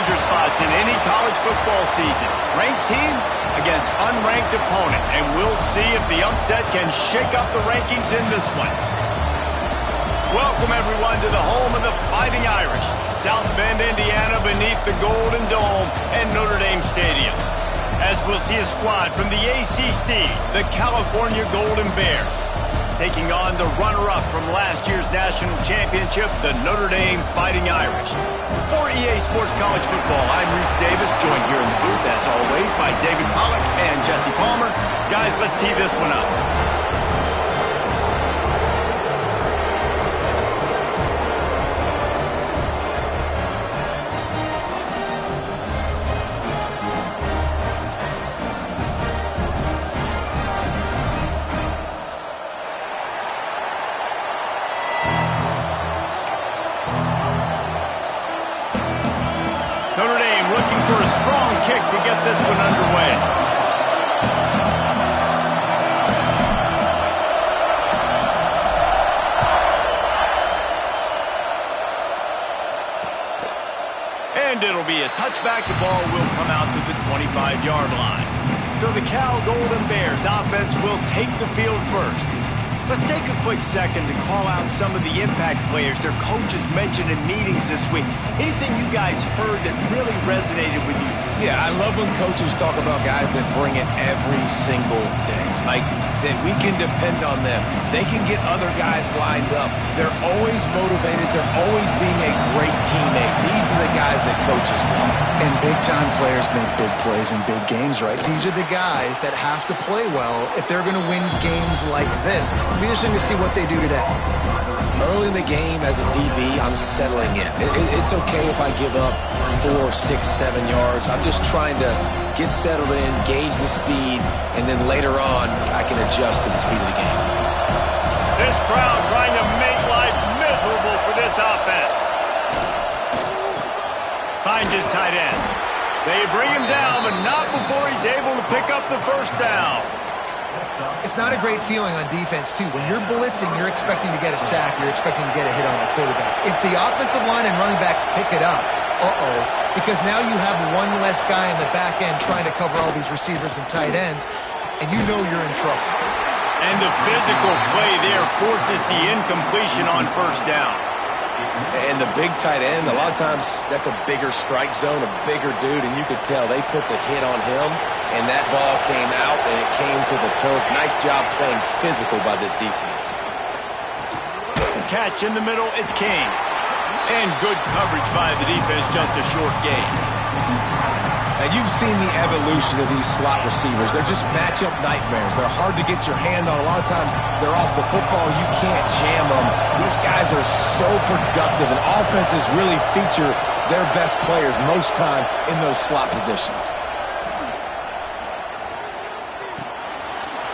major spots in any college football season. Ranked team against unranked opponent, and we'll see if the upset can shake up the rankings in this one. Welcome, everyone, to the home of the Fighting Irish, South Bend, Indiana, beneath the Golden Dome and Notre Dame Stadium. As we'll see a squad from the ACC, the California Golden Bears, taking on the runner-up from last year's national championship, the Notre Dame Fighting Irish. For EA Sports College Football, I'm Reese Davis, joined here in the booth, as always, by David Pollack and Jesse Palmer. Guys, let's tee this one up. Notre Dame looking for a strong kick to get this one underway. And it'll be a touchback. The ball will come out to the 25-yard line. So the Cal Golden Bears offense will take the field first. Let's take a quick second to call out some of the impact players their coaches mentioned in meetings this week. Anything you guys heard that really resonated with you? Yeah, I love when coaches talk about guys that bring it every single day. Like, that we can depend on them. They can get other guys lined up. They're always motivated. They're always being a great teammate. These are the guys that coaches love. And big-time players make big plays in big games, right? These are the guys that have to play well if they're going to win games like this. It'll be interesting to see what they do today. Early in the game, as a DB, I'm settling in. It's okay if I give up 4, 6, 7 yards. I'm just trying to get settled in, gauge the speed, and then later on, I can adjust to the speed of the game. This crowd trying to make life miserable for this offense. Finds his tight end. They bring him down, but not before he's able to pick up the first down. It's not a great feeling on defense, too. When you're blitzing, you're expecting to get a sack. You're expecting to get a hit on the quarterback. If the offensive line and running backs pick it up, because now you have one less guy in the back end trying to cover all these receivers and tight ends, and you know you're in trouble. And the physical play there forces the incompletion on first down. And the big tight end, a lot of times that's a bigger strike zone, a bigger dude, and you could tell they put the hit on him, and that ball came out, and it came to the turf. Nice job playing physical by this defense. Catch in the middle, it's King. And good coverage by the defense, just a short gain. Now, you've seen the evolution of these slot receivers. They're just matchup nightmares. They're hard to get your hand on. A lot of times, they're off the football. You can't jam them. These guys are so productive, and offenses really feature their best players most time in those slot positions.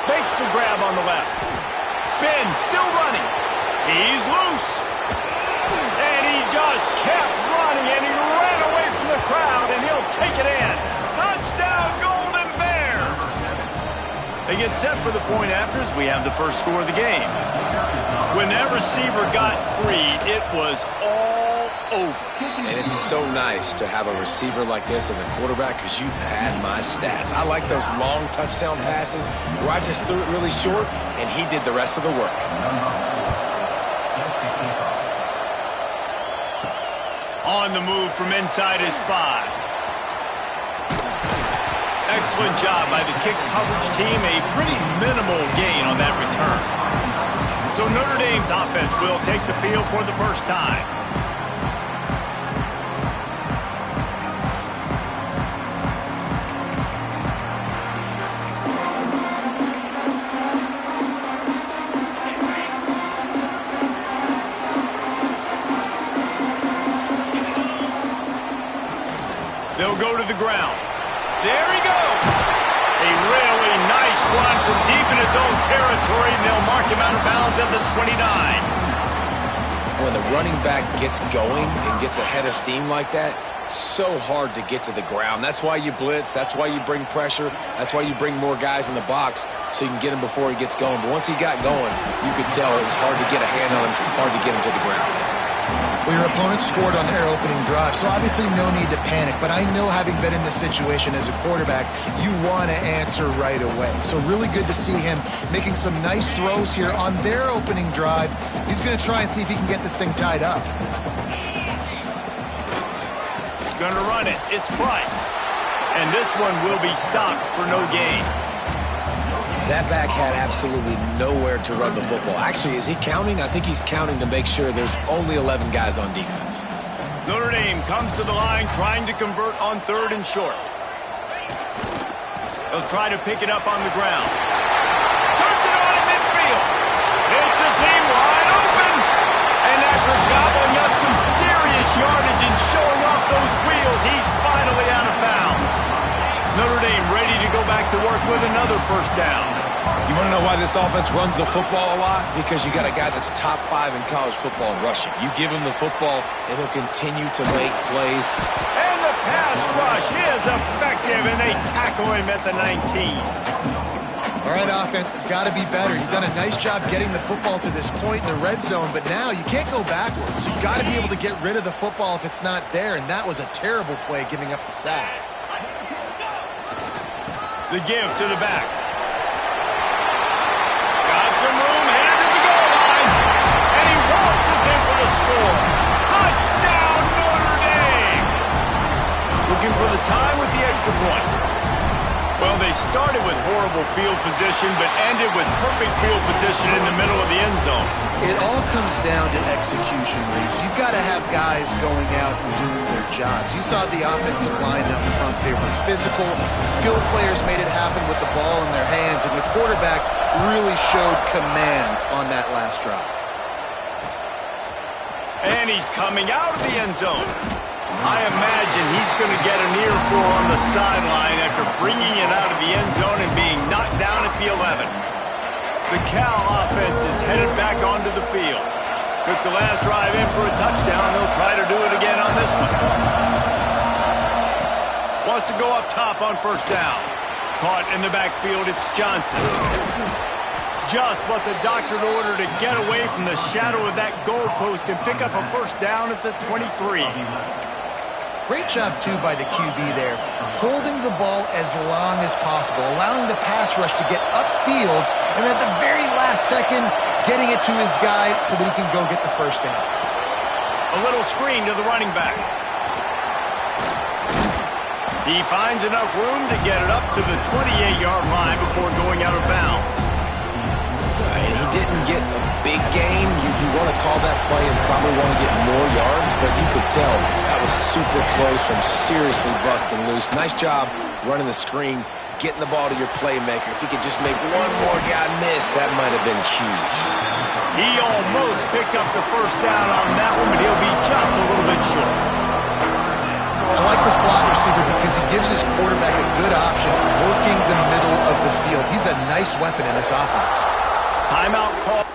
Makes the grab on the left. Spin, still running. He's loose. And he just kept running, and he ran away from the crowd, and he'll take it in. Touchdown, Golden Bears! They get set for the point afters. We have the first score of the game. When that receiver got free, it was all over. And it's so nice to have a receiver like this as a quarterback because you pad my stats. I like those long touchdown passes where I just threw it really short, and he did the rest of the work. On the move from inside his 5. Excellent job by the kick coverage team. A pretty minimal gain on that return. So Notre Dame's offense will take the field for the first time. They'll go to the ground. There he goes. A really nice run from deep in his own territory, and they'll mark him out of bounds at the 29. When the running back gets going and gets ahead of steam like that, so hard to get to the ground. That's why you blitz. That's why you bring pressure. That's why you bring more guys in the box so you can get him before he gets going. But once he got going, you could tell it was hard to get a hand on him, hard to get him to the ground. Well, your opponent scored on their opening drive, so obviously no need to panic. But I know, having been in this situation as a quarterback, you want to answer right away. So really good to see him making some nice throws here on their opening drive. He's going to try and see if he can get this thing tied up. Going to run it. It's Price. And this one will be stopped for no gain. That back had absolutely nowhere to run the football. Actually, is he counting? I think he's counting to make sure there's only 11 guys on defense. Notre Dame comes to the line trying to convert on 3rd and short. They'll try to pick it up on the ground. Turns it on in midfield. It's a seam wide open. And after gobbling up some serious yardage and showing off those wheels, he's finally out of bounds. Notre Dame ready to go back to work with another first down. You want to know why this offense runs the football a lot? Because you got a guy that's top 5 in college football in rushing. You give him the football, and he'll continue to make plays. And the pass rush is effective, and they tackle him at the 19. All right, offense has got to be better. You've done a nice job getting the football to this point in the red zone, but now you can't go backwards. You've got to be able to get rid of the football if it's not there, and that was a terrible play, giving up the sack. The give to the back. Got some room, headed to the goal line. And he waltzes in for the score. Touchdown, Notre Dame! Looking for the tie with the extra point. Well, they started with horrible field position, but ended with perfect field position in the middle of the end zone. It all comes down to execution, Reese. You've got to have guys going out and doing their jobs. You saw the offensive line up front. They were physical. Skilled players made it happen with the ball in their hands, and the quarterback really showed command on that last drive. And he's coming out of the end zone. I imagine he's going to get an earful on the sideline after bringing it out of the end zone and being knocked down at the 11. The Cal offense is headed back onto the field. Took the last drive in for a touchdown. They'll try to do it again on this one. Wants to go up top on first down. Caught in the backfield, it's Johnson. Just what the doctor ordered to get away from the shadow of that goalpost and pick up a first down at the 23. Great job, too, by the QB there, holding the ball as long as possible, allowing the pass rush to get upfield, and at the very last second, getting it to his guy so that he can go get the first down. A little screen to the running back. He finds enough room to get it up to the 28-yard line before going out of bounds. He didn't get a big gain. You want to call that play and probably want to get more yards, but you could tell that was super close from seriously busting loose. Nice job running the screen, getting the ball to your playmaker. If he could just make one more guy miss, that might have been huge. He almost picked up the first down on that one, but he'll be just a little bit short. I like the slot receiver because he gives his quarterback a good option working the middle of the field. He's a nice weapon in this offense. Timeout call.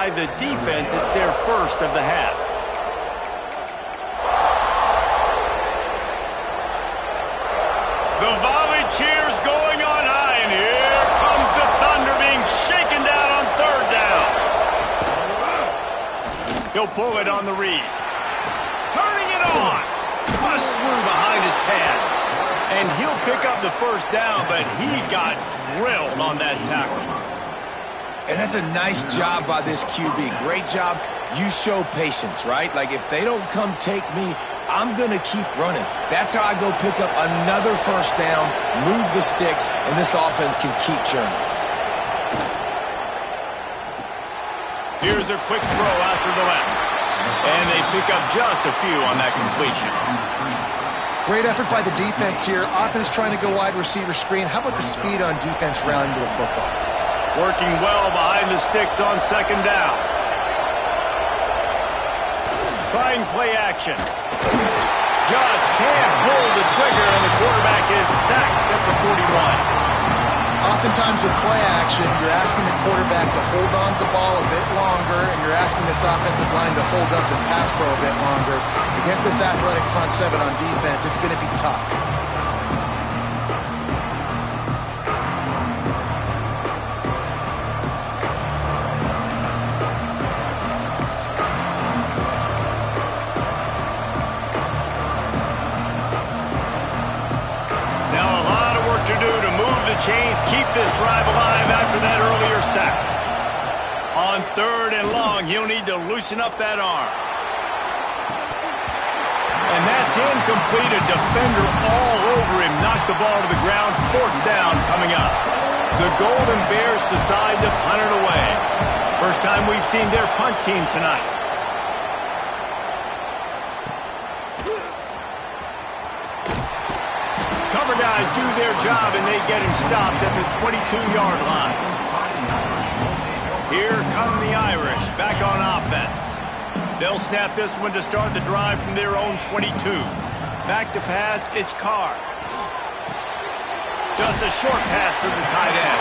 by the defense. It's their first of the half. The volley cheers going on high, and here comes the Thunder being shaken down on third down. He'll pull it on the read. Turning it on. Bust through behind his pad. And he'll pick up the first down, but he got drilled on that tackle. And that's a nice job by this QB. Great job. You show patience, right? Like, if they don't come take me, I'm going to keep running. That's how I go pick up another first down, move the sticks, and this offense can keep churning. Here's a quick throw out to the left. And they pick up just a few on that completion. Great effort by the defense here. Offense trying to go wide receiver screen. How about the speed on defense rounding to the football? Working well behind the sticks on second down. Trying play action. Just can't pull the trigger, and the quarterback is sacked at the 41. Oftentimes with play action, you're asking the quarterback to hold on to the ball a bit longer, and you're asking this offensive line to hold up and pass pro a bit longer. Against this athletic front seven on defense, it's going to be tough. Chains keep this drive alive after that earlier sack. On third and long, he'll need to loosen up that arm. And that's incomplete. A defender all over him. Knocked the ball to the ground. Fourth down coming up. The Golden Bears decide to punt it away. First time we've seen their punt team tonight. Guys do their job, and they get him stopped at the 22-yard line. Here come the Irish back on offense. They'll snap this one to start the drive from their own 22. Back to pass, it's Carr. Just a short pass to the tight end.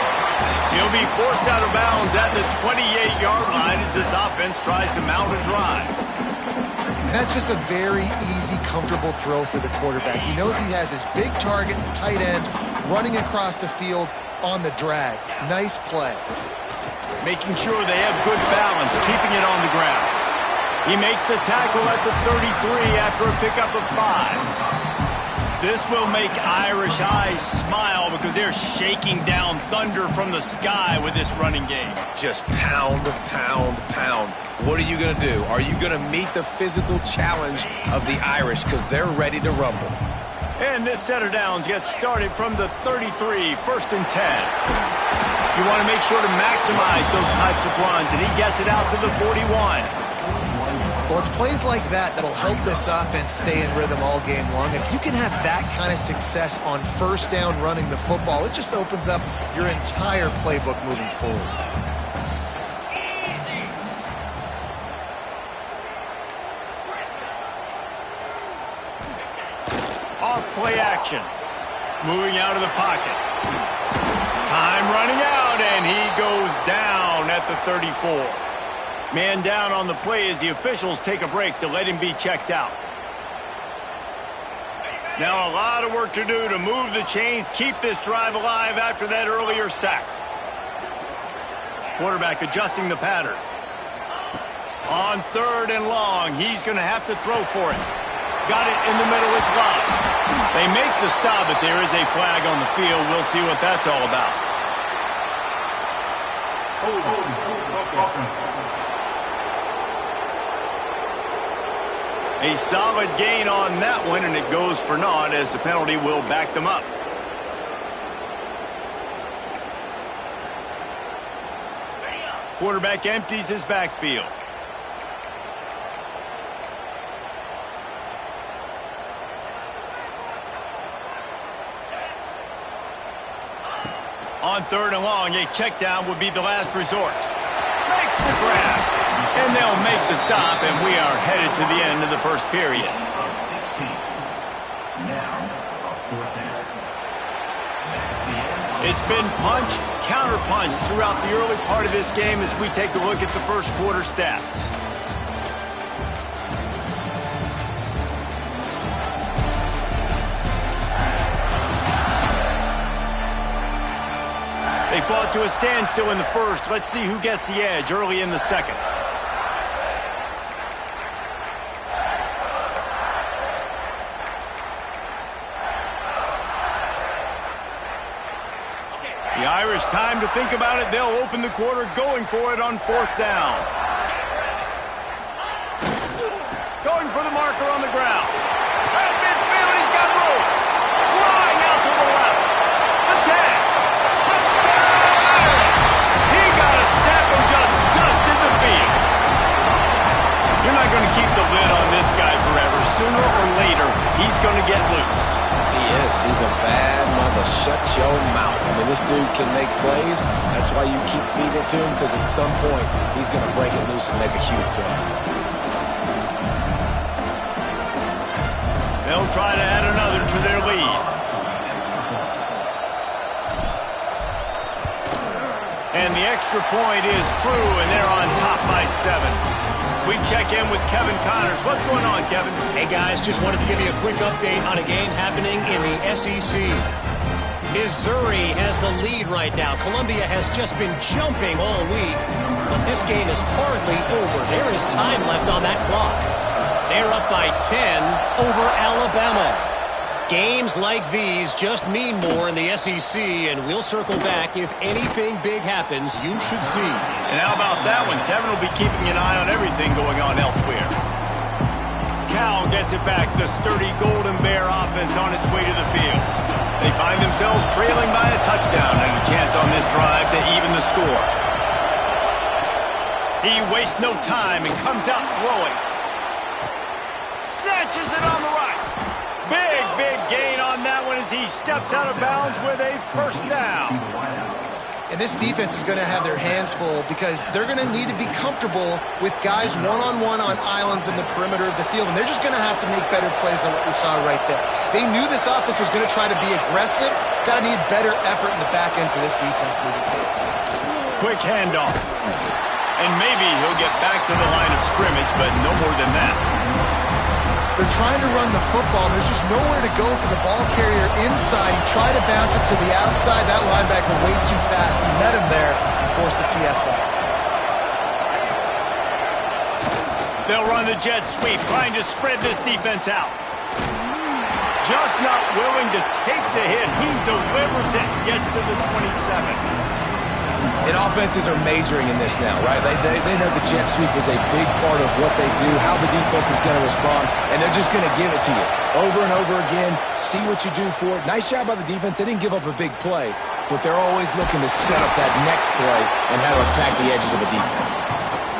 He'll be forced out of bounds at the 28-yard line as this offense tries to mount a drive. That's just a very easy, comfortable throw for the quarterback. He knows he has his big target, the tight end, running across the field on the drag. Nice play. Making sure they have good balance, keeping it on the ground. He makes the tackle at the 33 after a pickup of 5. This will make Irish eyes smile because they're shaking down thunder from the sky with this running game. Just pound, pound, pound. What are you going to do? Are you going to meet the physical challenge of the Irish because they're ready to rumble? And this set of downs gets started from the 33, first and 10. You want to make sure to maximize those types of runs, and he gets it out to the 41. Well, it's plays like that that'll help this offense stay in rhythm all game long. If you can have that kind of success on first down running the football, it just opens up your entire playbook moving forward. Off play action. Moving out of the pocket. Time running out, and he goes down at the 34. Man down on the play as the officials take a break to let him be checked out. Now a lot of work to do to move the chains, keep this drive alive after that earlier sack. Quarterback adjusting the pattern. On third and long, he's going to have to throw for it. Got it in the middle, it's locked. They make the stop, but there is a flag on the field. We'll see what that's all about. A solid gain on that one, and it goes for naught as the penalty will back them up. Quarterback empties his backfield. On third and long, a check down would be the last resort. Makes the grab. And they'll make the stop, and we are headed to the end of the first period. It's been punch, counter-punch throughout the early part of this game as we take a look at the first quarter stats. They fought to a standstill in the first. Let's see who gets the edge early in the second. The Irish time to think about it. They'll open the quarter going for it on fourth down. Going for the marker on the ground. At midfield, he's got room. Flying out to the left. Attack. Touchdown! He got a step and just dusted the field. You're not going to keep the lid on this guy forever. Sooner or later, he's going to get loose. He is. He's a bad mother. Shut your mouth. I mean, this dude can make plays. That's why you keep feeding it to him, because at some point, he's going to break it loose and make a huge play. They'll try to add another to their lead. And the extra point is true, and they're on top by 7. We check in with Kevin Connors. What's going on, Kevin? Hey, guys, just wanted to give you a quick update on a game happening in the SEC. Missouri has the lead right now. Columbia has just been jumping all week, but this game is hardly over. There is time left on that clock. They're up by 10 over Alabama. Games like these just mean more in the SEC, and we'll circle back if anything big happens. You should see. And how about that one? Kevin will be keeping an eye on everything going on elsewhere. Cal gets it back. The sturdy Golden Bear offense on its way to the field. They find themselves trailing by a touchdown and a chance on this drive to even the score. He wastes no time and comes out throwing. Snatches it on the right. Big gain on that one as he steps out of bounds with a first down. And this defense is going to have their hands full because they're going to need to be comfortable with guys one-on-one on islands in the perimeter of the field, and they're just going to have to make better plays than what we saw right there. They knew this offense was going to try to be aggressive. Got to need better effort in the back end for this defense moving forward. Quick handoff. And maybe he'll get back to the line of scrimmage, but no more than that. They're trying to run the football. There's just nowhere to go for the ball carrier inside. He tried to bounce it to the outside. That linebacker way too fast. He met him there and forced the TFL. They'll run the jet sweep, trying to spread this defense out. Just not willing to take the hit. He delivers it and gets to the 27. And offenses are majoring in this now, right? They know the jet sweep is a big part of what they do, how the defense is going to respond, and they're just going to give it to you over and over again, see what you do for it. Nice job by the defense. They didn't give up a big play, but they're always looking to set up that next play and how to attack the edges of a defense.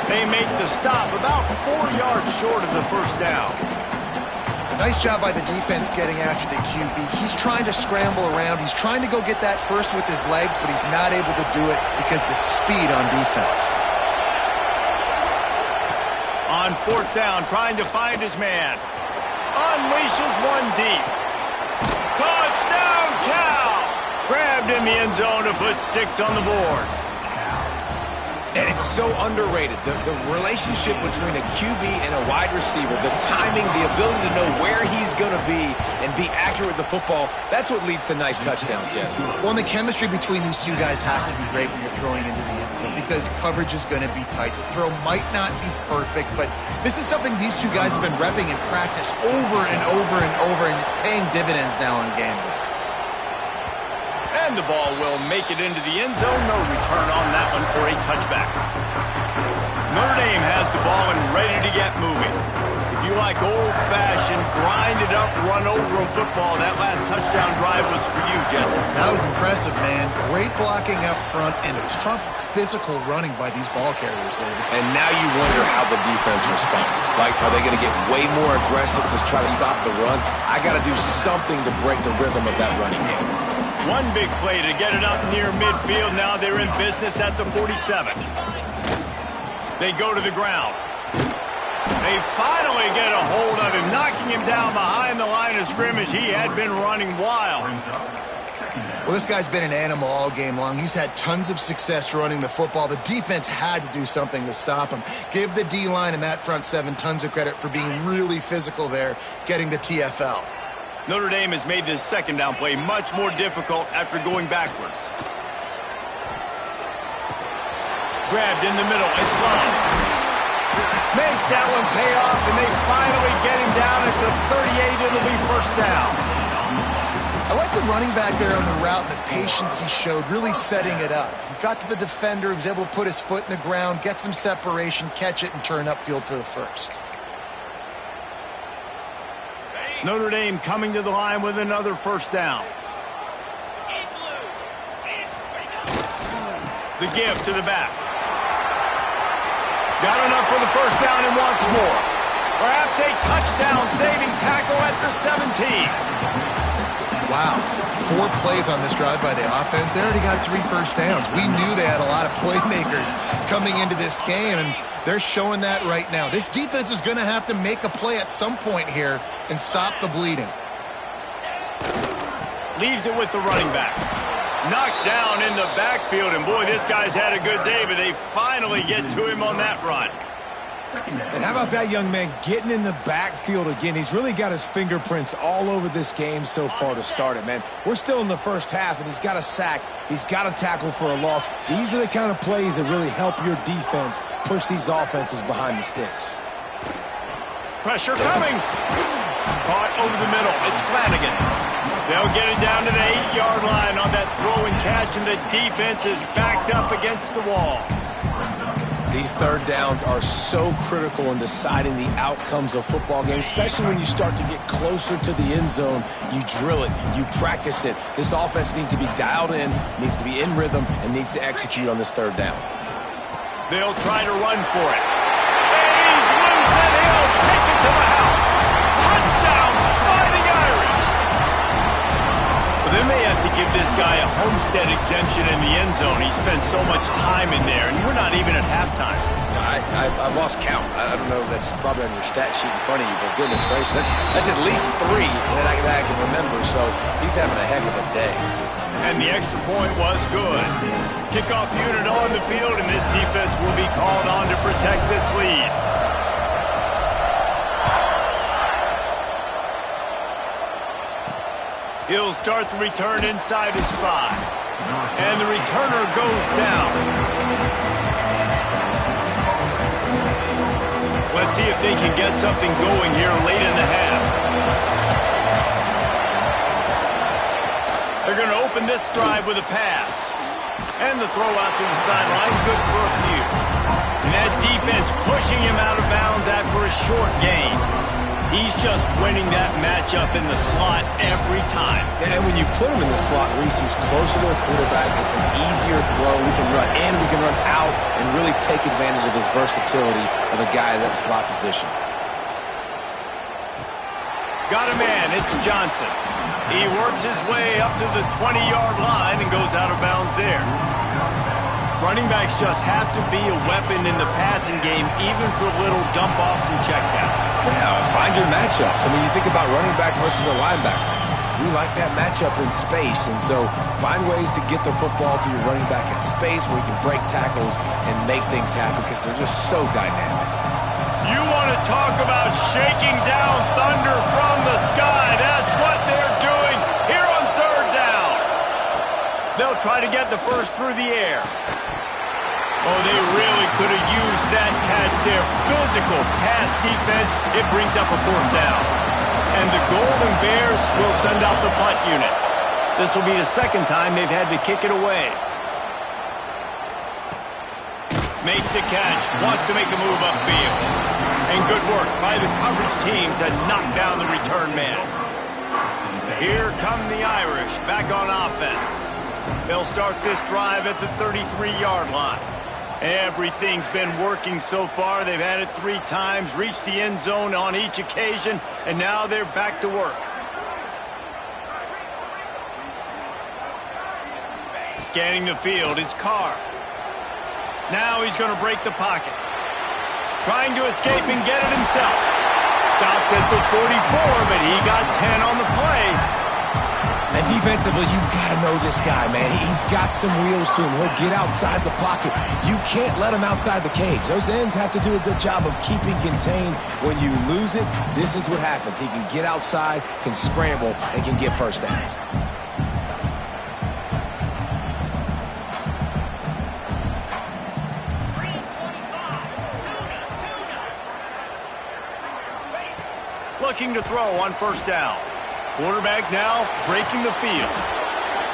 They make the stop about 4 yards short of the first down. Nice job by the defense getting after the QB. He's trying to scramble around. He's trying to go get that first with his legs, but he's not able to do it because the speed on defense. On fourth down, trying to find his man. Unleashes one deep. Touchdown, Cal! Grabbed in the end zone to put 6 on the board. And it's so underrated. The relationship between a QB and a wide receiver, the timing, the ability to know where he's going to be and be accurate with the football, that's what leads to nice touchdowns, Jesse. Well, and the chemistry between these two guys has to be great when you're throwing into the end zone because coverage is going to be tight. The throw might not be perfect, but this is something these two guys have been repping in practice over and over and over, and it's paying dividends now in game day. And the ball will make it into the end zone. No return on that one for a touchback. Notre Dame has the ball and ready to get moving. If you like old-fashioned, grind-it-up, run-over-'em football, that last touchdown drive was for you, Jesse. That was impressive, man. Great blocking up front and tough physical running by these ball carriers, David. And now you wonder how the defense responds. Like, are they going to get way more aggressive to try to stop the run? I got to do something to break the rhythm of that running game. One big play to get it up near midfield. Now they're in business at the 47. They go to the ground. They finally get a hold of him, knocking him down behind the line of scrimmage. He had been running wild. Well, this guy's been an animal all game long. He's had tons of success running the football. The defense had to do something to stop him. Give the D-line and that front seven tons of credit for being really physical there, getting the TFL. Notre Dame has made this second down play much more difficult after going backwards. Grabbed in the middle. It's long. Makes that one pay off, and they finally get him down at the 38. It'll be first down. I like the running back there on the route, the patience he showed, really setting it up. He got to the defender, he was able to put his foot in the ground, get some separation, catch it, and turn upfield for the first. Notre Dame coming to the line with another first down. The give to the back. Got enough for the first down and wants more. Perhaps a touchdown-saving tackle at the 17. Wow, 4 plays on this drive by the offense. They already got 3 first downs. We knew they had a lot of playmakers coming into this game, and they're showing that right now. This defense is going to have to make a play at some point here and stop the bleeding. Leaves it with the running back. Knocked down in the backfield, and boy, this guy's had a good day, but they finally get to him on that run. And how about that young man getting in the backfield again? He's really got his fingerprints all over this game so far to start it, man. We're still in the first half, and he's got a sack. He's got a tackle for a loss. These are the kind of plays that really help your defense push these offenses behind the sticks. Pressure coming. Caught over the middle. It's Flanagan. They'll get it down to the 8-yard line on that throw and catch, and the defense is backed up against the wall. These third downs are so critical in deciding the outcomes of football games, especially when you start to get closer to the end zone. You drill it, you practice it. This offense needs to be dialed in, needs to be in rhythm, and needs to execute on this third down. They'll try to run for it. And he's loose, and he'll take it to the house. Touchdown, Fighting Irish. Well, they may have to give this guy a homestead exemption in the end zone. He spent so much time in there, and we're not even at halftime. I've lost count. I don't know if that's probably on your stat sheet in front of you, but goodness gracious, that's at least 3 that I can remember, so he's having a heck of a day. And the extra point was good. Kickoff unit on the field, and this defense will be called on to protect this lead. He'll start the return inside his 5. And the returner goes down. Let's see if they can get something going here late in the half. They're going to open this drive with a pass. And the throw out to the sideline, good for a few. And that defense pushing him out of bounds after a short gain. He's just winning that matchup in the slot every time. And when you put him in the slot, Reese, he's closer to the quarterback. It's an easier throw. We can run in, we can run out, and really take advantage of his versatility of the guy in that slot position. Got a man, it's Johnson. He works his way up to the 20-yard line and goes out of bounds there. Running backs just have to be a weapon in the passing game, even for little dump-offs and checkdowns. Yeah, find your matchups. I mean, you think about running back versus a linebacker. We like that matchup in space, and so find ways to get the football to your running back in space where you can break tackles and make things happen because they're just so dynamic. You want to talk about shaking down thunder from the sky. That's what they're doing here on third down. They'll try to get the first through the air. Oh, they really could have used that catch there. Physical pass defense. It brings up a fourth down. And the Golden Bears will send out the punt unit. This will be the second time they've had to kick it away. Makes the catch. Wants to make a move upfield. And good work by the coverage team to knock down the return man. Here come the Irish back on offense. They'll start this drive at the 33-yard line. Everything's been working so far. They've had it 3 times, reached the end zone on each occasion, and now they're back to work. Scanning the field, it's Carr. Now he's going to break the pocket. Trying to escape and get it himself. Stopped at the 44, but he got 10 on the play. And defensively, you've got to know this guy, man. He's got some wheels to him. He'll get outside the pocket. You can't let him outside the cage. Those ends have to do a good job of keeping contained. When you lose it, this is what happens. He can get outside, can scramble, and can get first downs. Looking to throw on first down. Quarterback now breaking the field.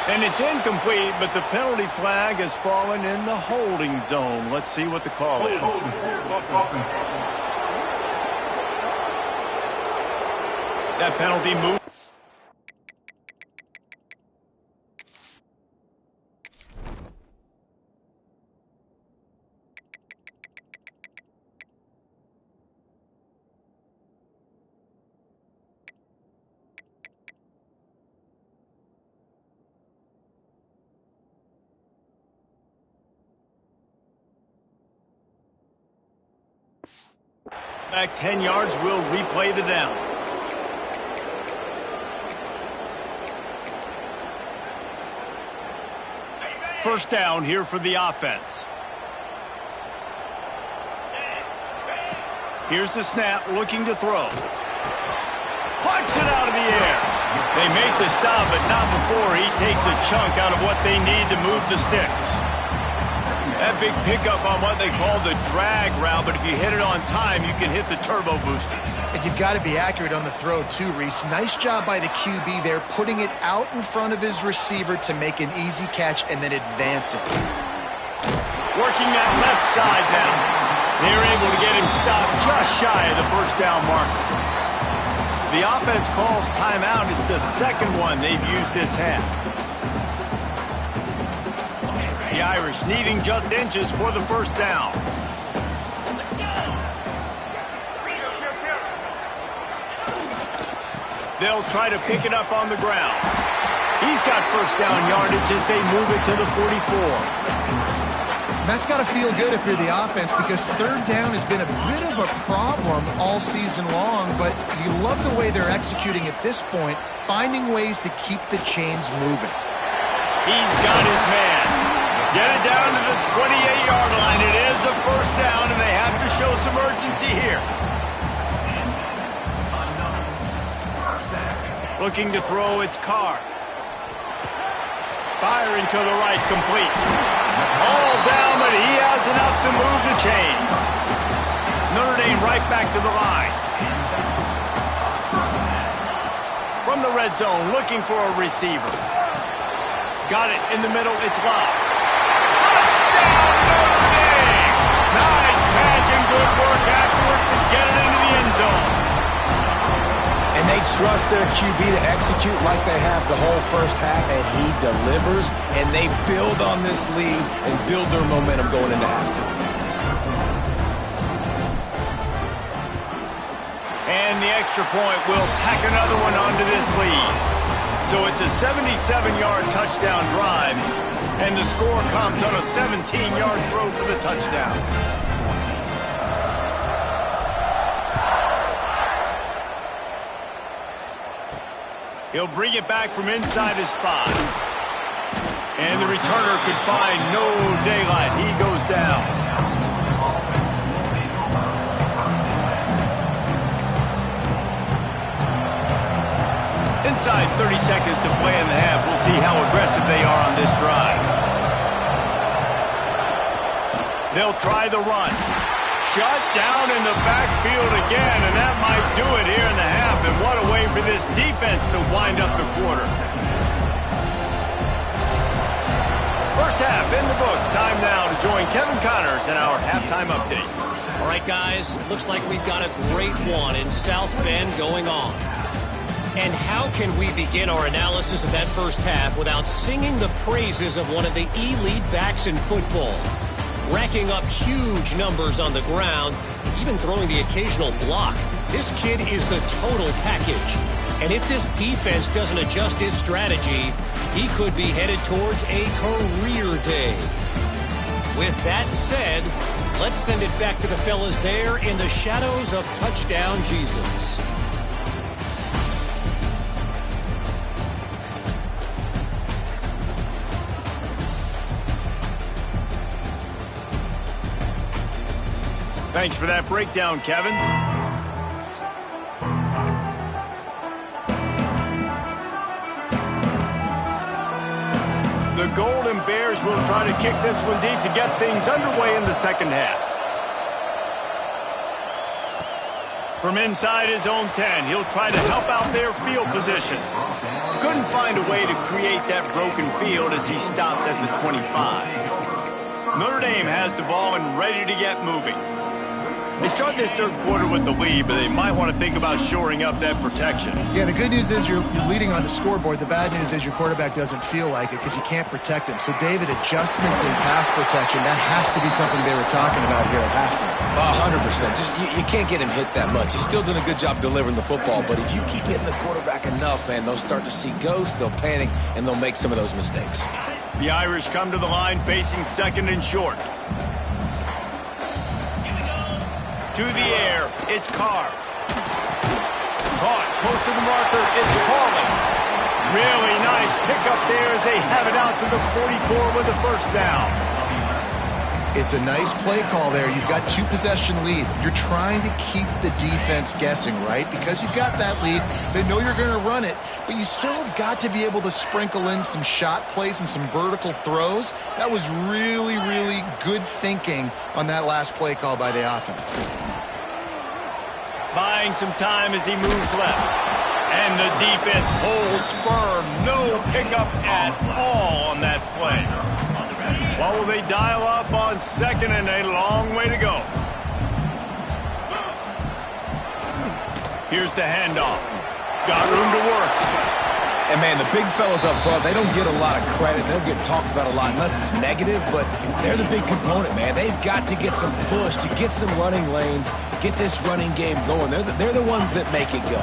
And it's incomplete, but the penalty flag has fallen in the holding zone. Let's see what the call is. That penalty move. Back 10 yards, will replay the down. First down here for the offense. Here's the snap, looking to throw. Plucks it out of the air. They make the stop, but not before he takes a chunk out of what they need to move the sticks. That big pickup on what they call the drag route, but if you hit it on time, you can hit the turbo boosters. And you've got to be accurate on the throw, too, Reese. Nice job by the QB there, putting it out in front of his receiver to make an easy catch and then advance it. Working that left side now. They're able to get him stopped just shy of the first down marker. The offense calls timeout. It's the second one they've used this half. The Irish needing just inches for the first down. They'll try to pick it up on the ground. He's got first down yardage as they move it to the 44. That's got to feel good if you're the offense, because third down has been a bit of a problem all season long, but you love the way they're executing at this point, finding ways to keep the chains moving. He's got his man. Get it down to the 28-yard line. It is a first down, and they have to show some urgency here. Looking to throw, it's Carr. Firing to the right, complete. All down, but he has enough to move the chains. Notre Dame right back to the line. From the red zone, looking for a receiver. Got it in the middle, it's locked. Touchdown, Notre Dame! Nice catch and good work afterwards to get it into the end zone. And they trust their QB to execute like they have the whole first half, and he delivers, and they build on this lead and build their momentum going into halftime. And the extra point will tack another one onto this lead. So it's a 77-yard touchdown drive, and the score comes on a 17-yard throw for the touchdown. He'll bring it back from inside his 5. And the returner could find no daylight. He goes down. Inside 30 seconds to play in the half. We'll see how aggressive they are on this drive. They'll try the run. Shut down in the backfield again, and that might do it here in the half. And what a way for this defense to wind up the quarter. First half in the books. Time now to join Kevin Connors in our halftime update. All right, guys, looks like we've got a great one in South Bend going on. And how can we begin our analysis of that first half without singing the praises of one of the elite backs in football? Racking up huge numbers on the ground, even throwing the occasional block. This kid is the total package. And if this defense doesn't adjust its strategy, he could be headed towards a career day. With that said, let's send it back to the fellas there in the shadows of Touchdown Jesus. Thanks for that breakdown, Kevin. The Golden Bears will try to kick this one deep to get things underway in the second half. From inside his own 10, he'll try to help out their field position. Couldn't find a way to create that broken field as he stopped at the 25. Notre Dame has the ball and ready to get moving. They start this third quarter with the lead, but they might want to think about shoring up that protection. Yeah, the good news is you're leading on the scoreboard. The bad news is your quarterback doesn't feel like it because you can't protect him. So, David, adjustments in pass protection, that has to be something they were talking about here at halftime. 100%. Just you can't get him hit that much. He's still doing a good job delivering the football, but if you keep hitting the quarterback enough, man, they'll start to see ghosts, they'll panic, and they'll make some of those mistakes. The Irish come to the line facing second and short. To the air, it's Carr. Caught, close to the marker, it's Hawley. Really nice pickup there as they have it out to the 44 with the first down. It's a nice play call there. You've got 2-possession lead. You're trying to keep the defense guessing, right? Because you've got that lead. They know you're going to run it, but you still have got to be able to sprinkle in some shot plays and some vertical throws. That was really, really good thinking on that last play call by the offense. Buying some time as he moves left. And the defense holds firm. No pickup at all on that play. What will they dial up on second and a long way to go? Here's the handoff. Got room to work. And, man, the big fellas up front, they don't get a lot of credit. They don't get talked about a lot unless it's negative, but they're the big component, man. They've got to get some push, to get some running lanes, get this running game going. They're the ones that make it go.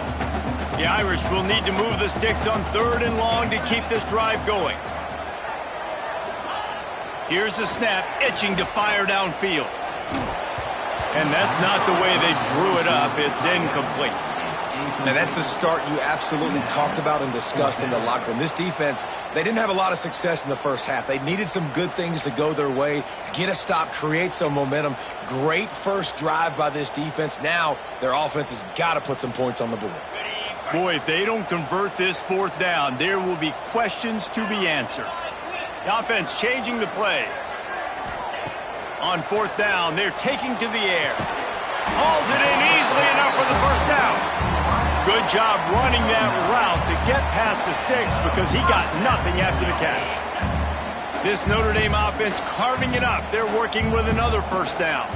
The Irish will need to move the sticks on third and long to keep this drive going. Here's the snap, itching to fire downfield. And that's not the way they drew it up. It's incomplete. Now, that's the start you absolutely talked about and discussed in the locker room. This defense, they didn't have a lot of success in the first half. They needed some good things to go their way, get a stop, create some momentum. Great first drive by this defense. Now, their offense has got to put some points on the board. Boy, if they don't convert this fourth down, there will be questions to be answered. The offense changing the play. On fourth down, they're taking to the air. Hauls it in easily enough for the first down. Good job running that route to get past the sticks because he got nothing after the catch. This Notre Dame offense carving it up. They're working with another first down.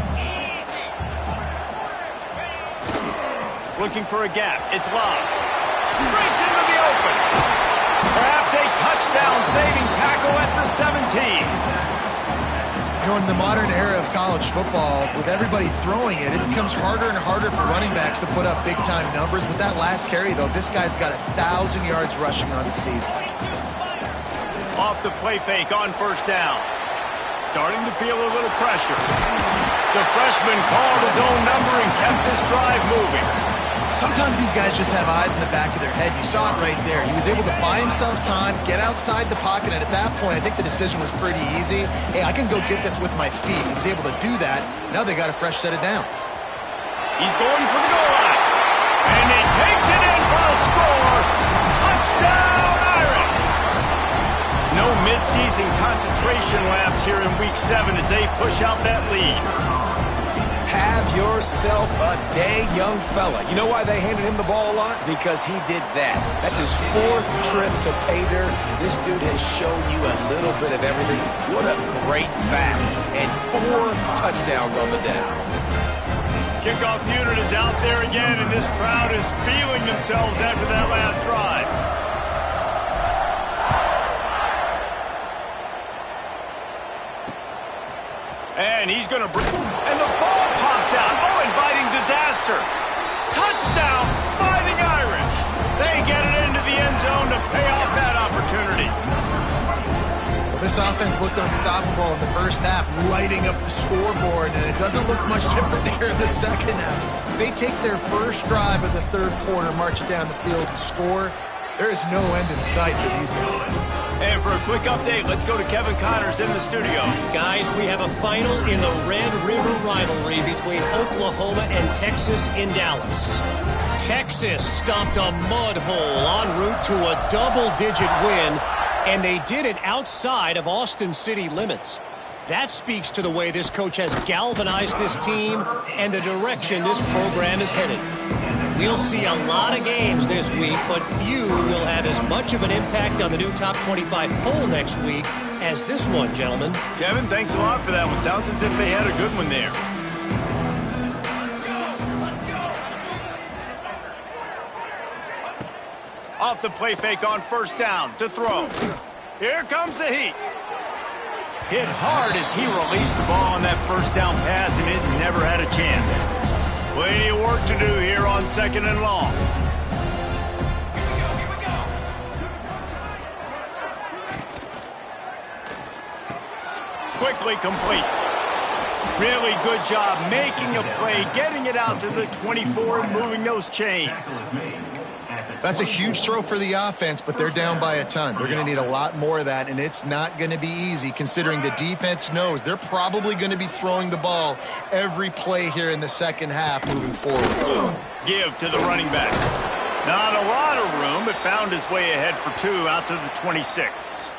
Looking for a gap. It's Love. Breaks into the open. Perhaps a touchdown-saving tackle at the 17. You know, in the modern era of college football, with everybody throwing it, it becomes harder and harder for running backs to put up big-time numbers. With that last carry, though, this guy's got 1,000 yards rushing on the season. Off the play fake on first down. Starting to feel a little pressure. The freshman called his own number and kept this drive moving. Sometimes these guys just have eyes in the back of their head. You saw it right there. He was able to buy himself time, get outside the pocket, and at that point, I think the decision was pretty easy. Hey, I can go get this with my feet. He was able to do that. Now they got a fresh set of downs. He's going for the goal line. And he takes it in for the score. Touchdown, Irish! No midseason concentration laps here in Week 7 as they push out that lead. Have yourself a day, young fella. You know why they handed him the ball a lot? Because he did that. That's his 4th trip to pay dirt. This dude has shown you a little bit of everything. What a great back. And 4 touchdowns on the down. Kickoff unit is out there again, and this crowd is feeling themselves after that last drive. And he's going to bring... And the ball pops out. Oh, inviting disaster. Touchdown, Fighting Irish. They get it into the end zone to pay off that opportunity. Well, this offense looked unstoppable in the first half, lighting up the scoreboard, and it doesn't look much different here in the second half. They take their first drive of the third quarter, march it down the field, and score. There is no end in sight for these guys. And for a quick update, let's go to Kevin Connors in the studio. Guys, we have a final in the Red River rivalry between Oklahoma and Texas in Dallas. Texas stomped a mud hole en route to a double-digit win, and they did it outside of Austin city limits. That speaks to the way this coach has galvanized this team and the direction this program is headed. We'll see a lot of games this week, but few will have as much of an impact on the new top 25 poll next week as this one, gentlemen. Kevin, thanks a lot for that one. Sounds as if they had a good one there. Off the play fake on first down to throw. Here comes the heat. Hit hard as he released the ball on that first down pass, and it never had a chance. Plenty of work to do here on second and long. Here we go. Quickly complete. Really good job making a play, getting it out to the 24 and moving those chains. That's a huge throw for the offense, but they're down by a ton. They're going to need a lot more of that, and it's not going to be easy considering the defense knows they're probably going to be throwing the ball every play here in the second half moving forward. Give to the running back. Not a lot of room, but found his way ahead for 2 out to the 26.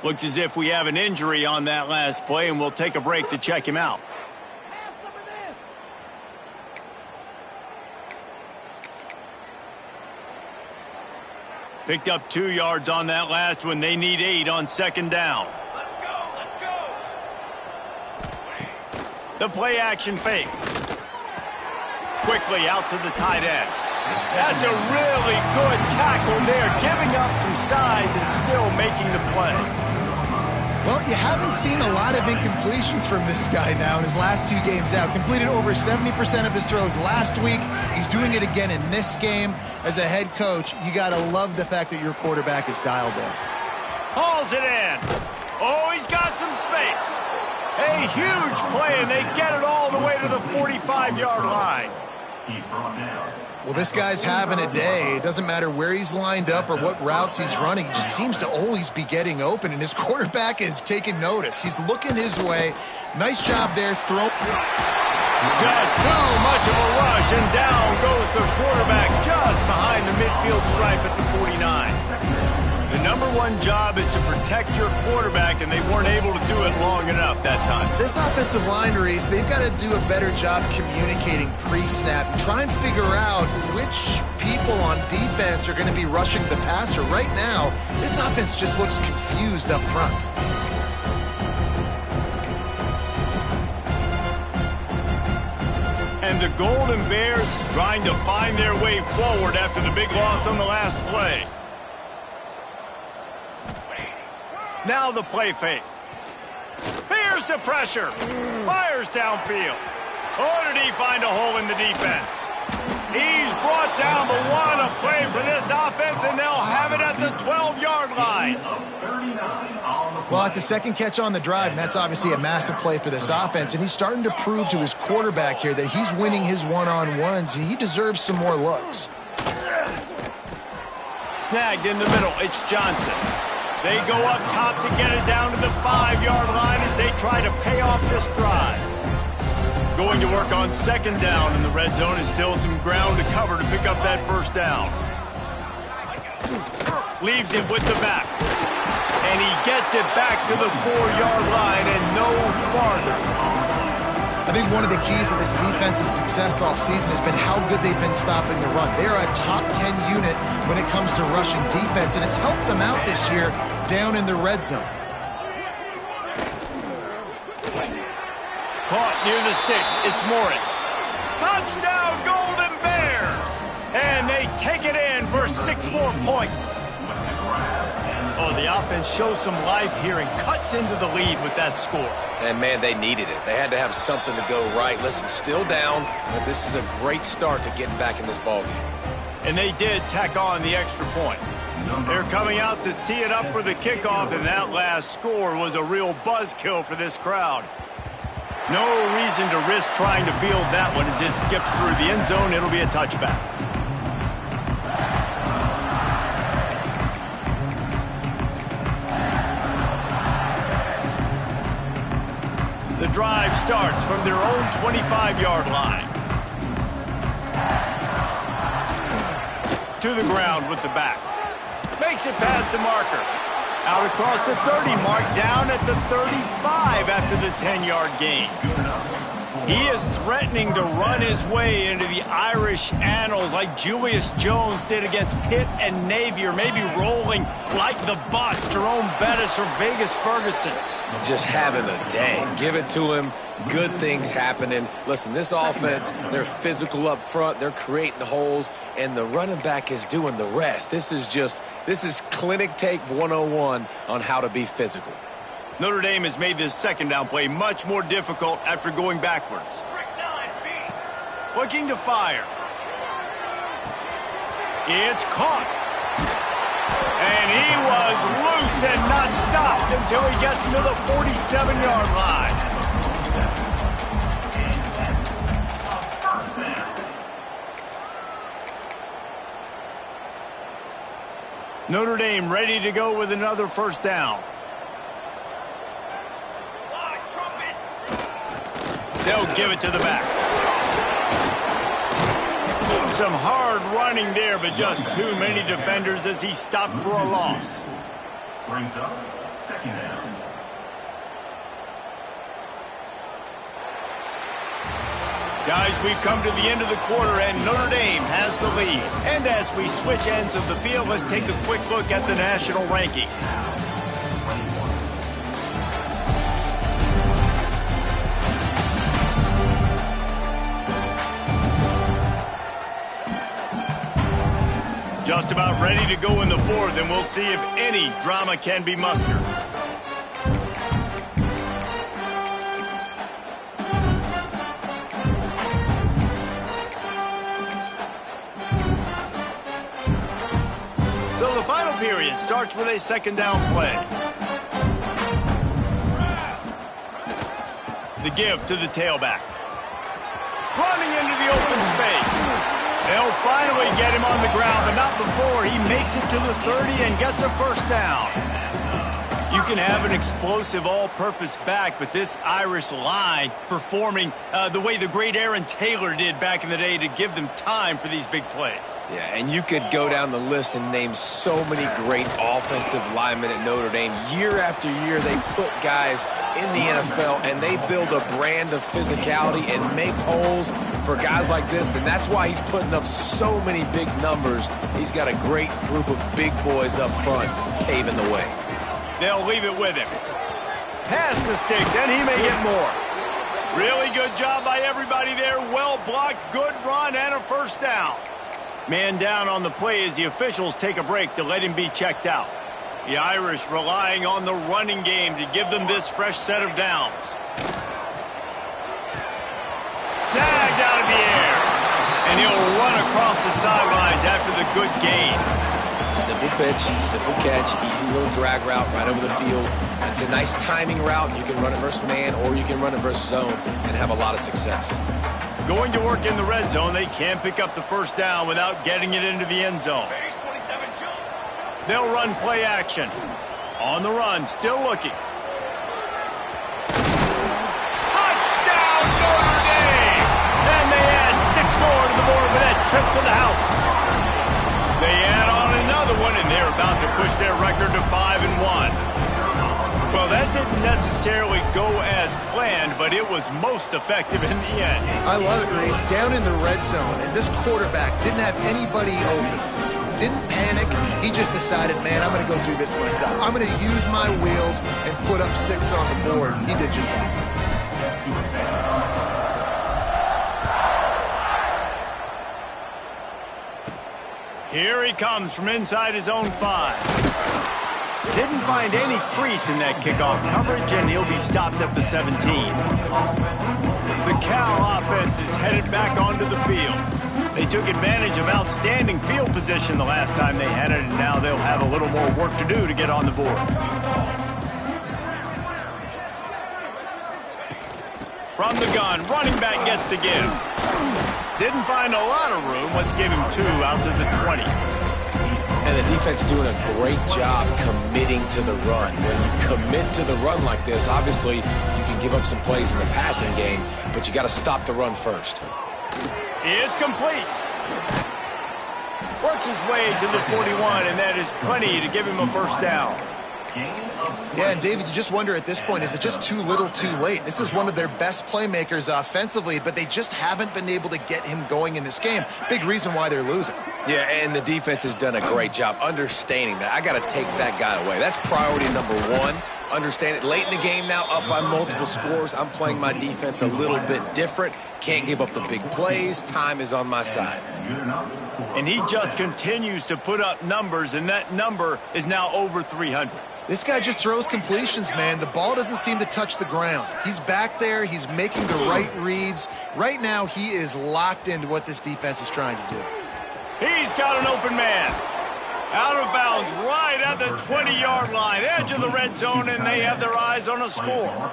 Looks as if we have an injury on that last play, and we'll take a break to check him out. Picked up 2 yards on that last one. They need 8 on second down. Let's go. The play action fake. Quickly out to the tight end. That's a really good tackle there, giving up some size and still making the play. Well, you haven't seen a lot of incompletions from this guy now in his last 2 games out. Completed over 70% of his throws last week. He's doing it again in this game. As a head coach, you got to love the fact that your quarterback is dialed in. Hauls it in. Oh, he's got some space. A huge play, and they get it all the way to the 45-yard line. He's brought down. Well, this guy's having a day. It doesn't matter where he's lined up or what routes he's running. He just seems to always be getting open, and his quarterback is taking notice. He's looking his way. Nice job there. Just too much of a rush, and down goes the quarterback just behind the midfield stripe at the 49. The number one job is to protect your quarterback, and they weren't able to do it long enough that time. This offensive line, Reese, they've got to do a better job communicating pre-snap and try and figure out which people on defense are going to be rushing the passer. Right now, this offense just looks confused up front. And the Golden Bears trying to find their way forward after the big loss on the last play. Now the play fake. Here's the pressure. Fires downfield. Oh, did he find a hole in the defense? He's brought down, but what a play for this offense, and they'll have it at the 12-yard line. Well, it's a second catch on the drive, and that's obviously a massive play for this offense, and he's starting to prove to his quarterback here that he's winning his one-on-ones, and he deserves some more looks. Snagged in the middle. It's Johnson. They go up top to get it down to the 5-yard line as they try to pay off this drive. Going to work on second down in the red zone is still some ground to cover to pick up that first down. Leaves it with the back. And he gets it back to the 4-yard line and no farther. I think one of the keys to this defense's success all season has been how good they've been stopping the run. They are a top 10 unit when it comes to rushing defense, and it's helped them out this year down in the red zone. Caught near the sticks. It's Morris. Touchdown, Golden Bears! And they take it in for 6 more points. Oh, the offense shows some life here and cuts into the lead with that score. And, man, they needed it. They had to have something to go right. Listen, still down, but this is a great start to getting back in this ballgame. And they did tack on the extra point. They're coming out to tee it up for the kickoff, and that last score was a real buzzkill for this crowd. No reason to risk trying to field that one as it skips through the end zone. It'll be a touchback. The drive starts from their own 25-yard line. To the ground with the back. Makes it past the marker. Out across the 30 mark, down at the 35 after the 10-yard gain. He is threatening to run his way into the Irish annals like Julius Jones did against Pitt and Navy, or maybe rolling like the bus, Jerome Bettis or Vegas Ferguson. Just having a day. Give it to him. Good things happening. Listen, this offense, they're physical up front. They're creating holes, and the running back is doing the rest. This is clinic take 101 on how to be physical. Notre Dame has made this second down play much more difficult after going backwards. Looking to fire. It's caught. And he was loose and not stopped until he gets to the 47-yard line. Notre Dame ready to go with another first down. They'll give it to the back. Some hard running there, but just too many defenders as he stopped for a loss. Brings up Second down. Guys, we've come to the end of the quarter, and Notre Dame has the lead. And as we switch ends of the field, let's take a quick look at the national rankings. Just about ready to go in the fourth, and we'll see if any drama can be mustered. So the final period starts with a second down play. The give to the tailback. Running into the open space. They'll finally get him on the ground, but not before he makes it to the 30 and gets a first down. You can have an explosive all-purpose back, but this Irish line performing the way the great Aaron Taylor did back in the day to give them time for these big plays. Yeah, and you could go down the list and name so many great offensive linemen at Notre Dame. Year after year, they put guys in the NFL, and they build a brand of physicality and make holes for guys like this. And that's why he's putting up so many big numbers. He's got a great group of big boys up front paving the way. They'll leave it with him. Pass the sticks, and he may get more. Really good job by everybody there. Well blocked, good run, and a first down. Man down on the play as the officials take a break to let him be checked out. The Irish relying on the running game to give them this fresh set of downs. Snagged out of the air. And he'll run across the sidelines after the good gain. Simple pitch, simple catch, easy little drag route right over the field. It's a nice timing route. You can run it versus man, or you can run it versus zone and have a lot of success. Going to work in the red zone, they can't pick up the first down without getting it into the end zone. They'll run play action. On the run, still looking. Touchdown, Notre Dame! And they add 6 more to the board with that trip to the house. They add on another one, and they're about to push their record to 5-1. Well, that didn't necessarily go as planned, but it was most effective in the end. I love it, Reese. Down in the red zone, and this quarterback didn't have anybody open. Didn't panic. He just decided, man, I'm going to go do this myself. I'm going to use my wheels and put up 6 on the board. He did just that. Here he comes from inside his own 5. Didn't find any crease in that kickoff coverage, and he'll be stopped at the 17. The Cal offense is headed back onto the field. They took advantage of outstanding field position the last time they had it, and now they'll have a little more work to do to get on the board. From the gun, running back gets to give. Didn't find a lot of room. Let's give him 2 out to the 20. And the defense doing a great job committing to the run. When you commit to the run like this, obviously you can give up some plays in the passing game, but you got to stop the run first. It's complete. Works his way to the 41, and that is plenty to give him a first down. Yeah, and David, you just wonder at this point, is it just too little too late? This is one of their best playmakers offensively, but they just haven't been able to get him going in this game. Big reason why they're losing. Yeah, and the defense has done a great job understanding that. I got to take that guy away. That's priority number 1. Understand it. Late in the game now, up by multiple scores. I'm playing my defense a little bit different. Can't give up the big plays. Time is on my side. And he just continues to put up numbers, and that number is now over 300. This guy just throws completions, man. The ball doesn't seem to touch the ground. He's back there. He's making the right reads. Right now, he is locked into what this defense is trying to do. He's got an open man. Out of bounds right at the 20-yard line. Edge of the red zone, and they have their eyes on a score.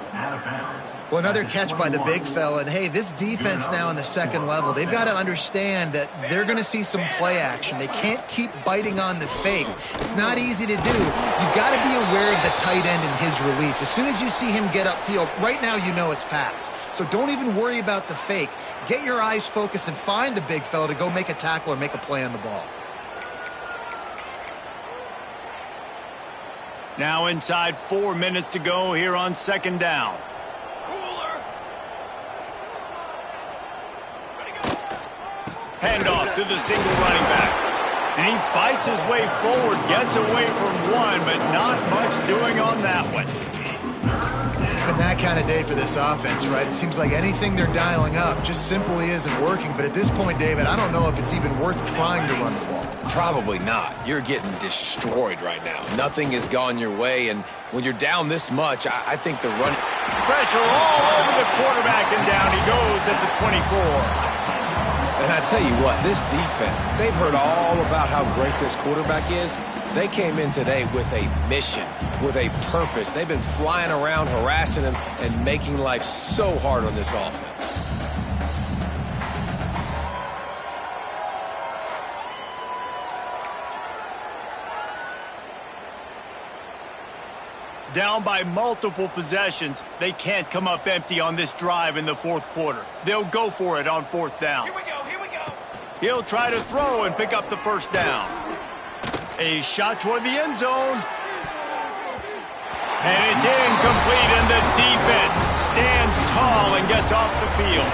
Well, another catch by the big fella. And, hey, this defense now in the second level, they've got to understand that they're going to see some play action. They can't keep biting on the fake. It's not easy to do. You've got to be aware of the tight end and his release. As soon as you see him get upfield, right now you know it's pass. So don't even worry about the fake. Get your eyes focused and find the big fella to go make a tackle or make a play on the ball. Now inside 4 minutes to go here on second down. Handoff to the single running back. And he fights his way forward, gets away from one, but not much doing on that one. It's been that kind of day for this offense, right? It seems like anything they're dialing up just simply isn't working. But at this point, David, I don't know if it's even worth trying to run the ball. Probably not. You're getting destroyed right now. Nothing has gone your way, and when you're down this much, I think the run... Pressure all over the quarterback, and down he goes at the 24. And I tell you what, this defense, they've heard all about how great this quarterback is. They came in today with a mission, with a purpose. They've been flying around, harassing him, and making life so hard on this offense. Down by multiple possessions, they can't come up empty on this drive in the fourth quarter. They'll go for it on fourth down. Here we go, here we go. He'll try to throw and pick up the first down. A shot toward the end zone. And it's incomplete, and the defense stands tall and gets off the field.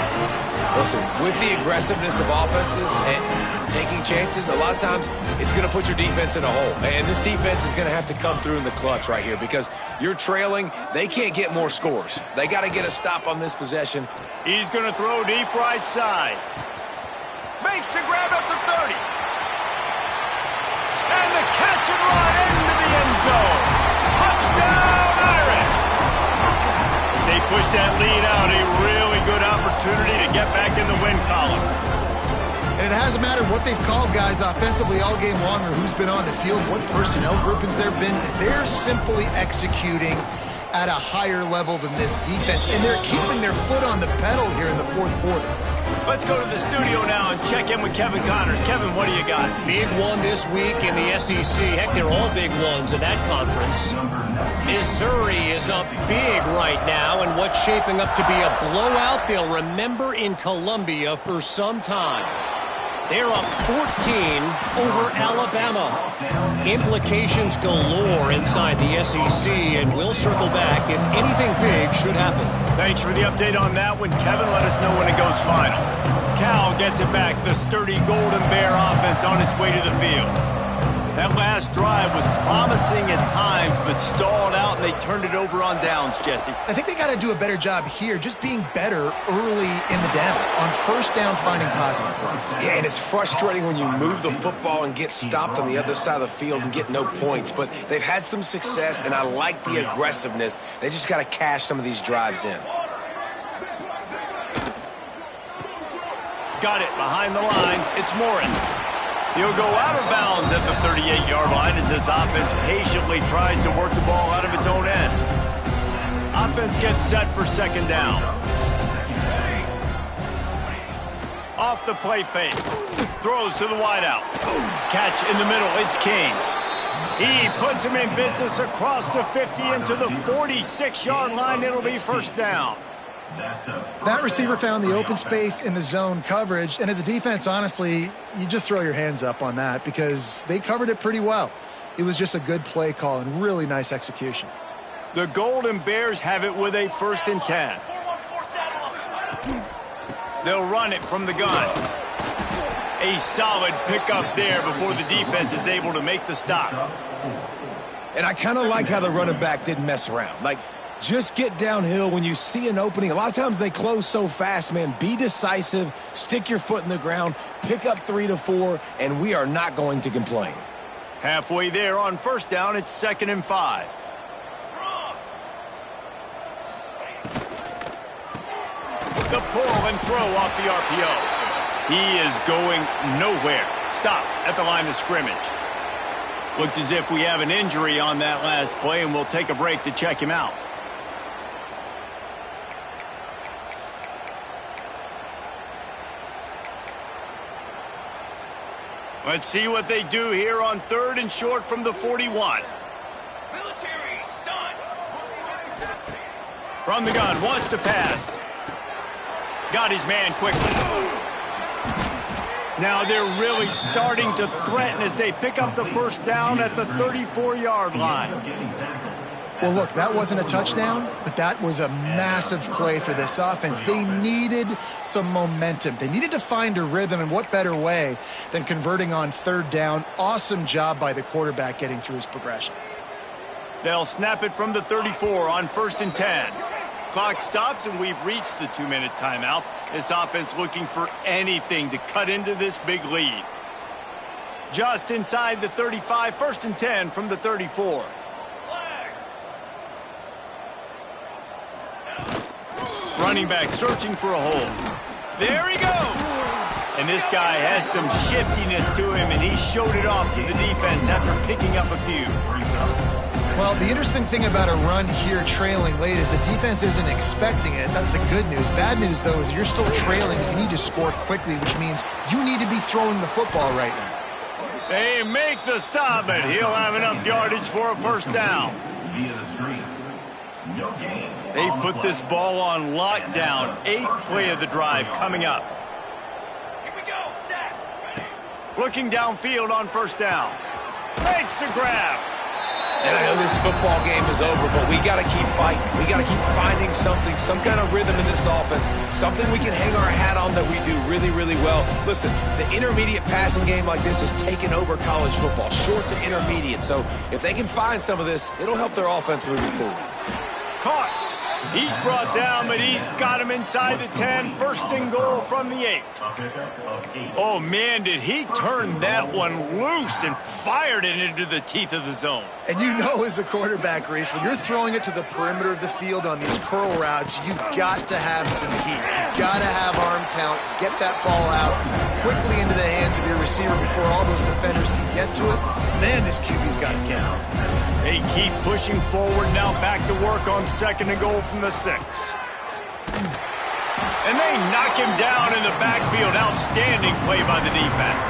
Listen, with the aggressiveness of offenses and taking chances, a lot of times it's going to put your defense in a hole. And this defense is going to have to come through in the clutch right here because you're trailing. They can't get more scores. They got to get a stop on this possession. He's going to throw deep right side. Makes the grab up to 30. And the catch and run into the end zone. Touchdown, Irish! As they push that lead out, a really good opportunity to get back in the win column. And it hasn't mattered what they've called guys offensively all game long or who's been on the field, what personnel groupings there have been. They're simply executing at a higher level than this defense, and they're keeping their foot on the pedal here in the fourth quarter. Let's go to the studio now and check in with Kevin Connors. Kevin, what do you got? Big one this week in the SEC. Heck, they're all big ones in that conference. Missouri is up big right now, and what's shaping up to be a blowout they'll remember in Columbia for some time. They're up 14 over Alabama. Implications galore inside the SEC, and we'll circle back if anything big should happen. Thanks for the update on that one, Kevin. Let us know when it goes final. Cal gets it back. The sturdy Golden Bear offense on its way to the field. That last drive was promising at times, but stalled out, and they turned it over on downs, Jesse. I think they got to do a better job here, just being better early in the downs. On first down, finding positive plays. Yeah, and it's frustrating when you move the football and get stopped on the other side of the field and get no points. But they've had some success, and I like the aggressiveness. They just got to cash some of these drives in. Got it behind the line. It's Morris. He'll go out of bounds at the 38-yard line as this offense patiently tries to work the ball out of its own end. Offense gets set for second down. Off the play fake. Throws to the wideout. Catch in the middle. It's King. He puts him in business across the 50 into the 46-yard line. It'll be first down. That receiver found the open space in the zone coverage, and as a defense, honestly, you just throw your hands up on that because they covered it pretty well. It was just a good play call and really nice execution. The Golden Bears have it with a 1st and 10. They'll run it from the gun. A solid pickup there before the defense is able to make the stop. And I kind of like how the running back didn't mess around. Like, just get downhill when you see an opening. A lot of times they close so fast, man. Be decisive, stick your foot in the ground, pick up 3 to 4, and we are not going to complain. Halfway there on first down, it's 2nd and 5. The pull and throw off the RPO. He is going nowhere. Stop at the line of scrimmage. Looks as if we have an injury on that last play, and we'll take a break to check him out. Let's see what they do here on 3rd and short from the 41. Military stunt. From the gun, wants to pass. Got his man quickly. Now they're really starting to threaten as they pick up the first down at the 34-yard line. Well, look, that wasn't a touchdown, but that was a massive play for this offense. They needed some momentum. They needed to find a rhythm, and what better way than converting on third down. Awesome job by the quarterback getting through his progression. They'll snap it from the 34 on 1st and 10. Clock stops, and we've reached the 2-minute timeout. This offense looking for anything to cut into this big lead. Just inside the 35, 1st and 10 from the 34. Running back searching for a hole. There he goes. And this guy has some shiftiness to him, and he showed it off to the defense after picking up a few. Well, the interesting thing about a run here trailing late is the defense isn't expecting it. That's the good news. Bad news, though, is you're still trailing and you need to score quickly, which means you need to be throwing the football right now. They make the stop, but he'll have enough yardage for a first down. They've put this ball on lockdown. 8th play of the drive coming up. Here we go, set. Ready. Looking downfield on 1st down. Makes the grab. And I know this football game is over, but we got to keep fighting. We got to keep finding something, some kind of rhythm in this offense, something we can hang our hat on that we do really, really well. Listen, the intermediate passing game like this has taken over college football, short to intermediate. So if they can find some of this, it'll help their offense moving forward. Caught. He's brought down, but he's got him inside the 10. 1st and goal from the 8. Oh, man, did he turn that one loose and fired it into the teeth of the zone. And you know as a quarterback, Reese, when you're throwing it to the perimeter of the field on these curl routes, you've got to have some heat. You've got to have arm talent to get that ball out quickly into the hands of your receiver before all those defenders can get to it. Man, this QB's got to count. They keep pushing forward, now back to work on 2nd and goal from the 6. And they knock him down in the backfield. Outstanding play by the defense.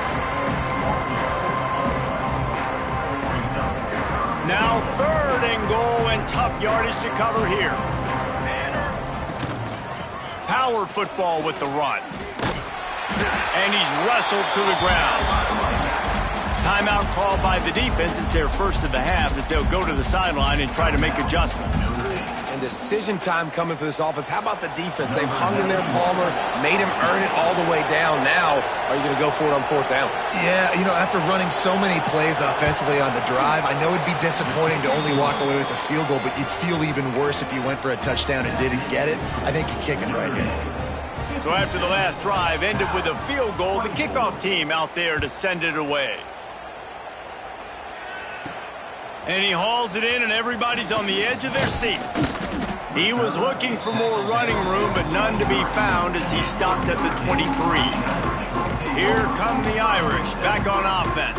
Now 3rd and goal and tough yardage to cover here. Power football with the run. And he's wrestled to the ground. Timeout called by the defense. It's their first of the half as they'll go to the sideline and try to make adjustments. And decision time coming for this offense. How about the defense? They've hung in there, Palmer, made him earn it all the way down. Now, are you going to go for it on 4th down? Yeah, you know, after running so many plays offensively on the drive, I know it'd be disappointing to only walk away with a field goal, but you'd feel even worse if you went for a touchdown and didn't get it. I think you kick it right here. So after the last drive ended with a field goal, the kickoff team out there to send it away. And he hauls it in, and everybody's on the edge of their seats. He was looking for more running room, but none to be found as he stopped at the 23. Here come the Irish, back on offense.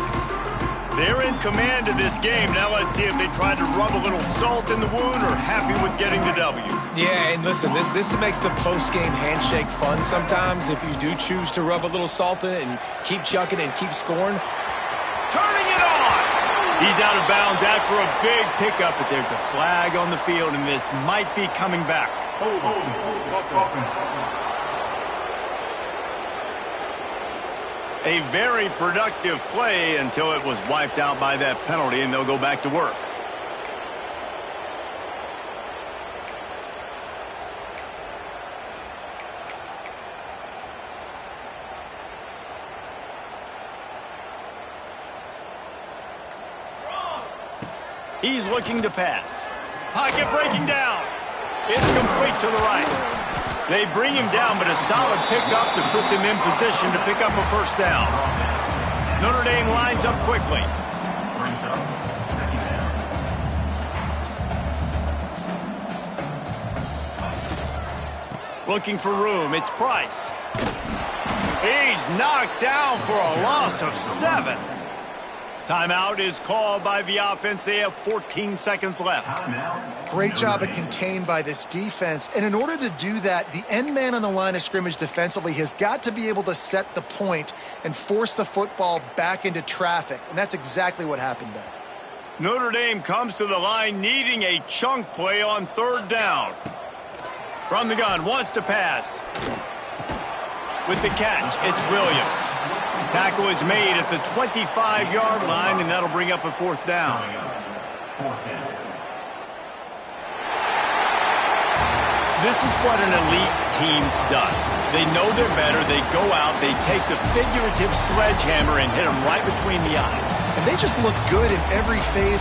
They're in command of this game. Now let's see if they try to rub a little salt in the wound or happy with getting the W. Yeah, and listen, this makes the post-game handshake fun sometimes if you do choose to rub a little salt in it and keep chucking and keep scoring. Turning it on! He's out of bounds after a big pickup, but there's a flag on the field, and this might be coming back. A very productive play until it was wiped out by that penalty, and they'll go back to work. He's looking to pass. Pocket breaking down. It's complete to the right. They bring him down, but a solid pickup to put them in position to pick up a first down. Notre Dame lines up quickly. Looking for room. It's Price. He's knocked down for a loss of 7. Timeout is called by the offense. They have 14 seconds left. Great job at contained by this defense. And in order to do that, the end man on the line of scrimmage defensively has got to be able to set the point and force the football back into traffic. And that's exactly what happened there. Notre Dame comes to the line needing a chunk play on 3rd down. From the gun, wants to pass. With the catch, it's Williams. Tackle is made at the 25-yard line, and that'll bring up a fourth down. This is what an elite team does. They know they're better. They go out. They take the figurative sledgehammer and hit them right between the eyes. And they just look good in every phase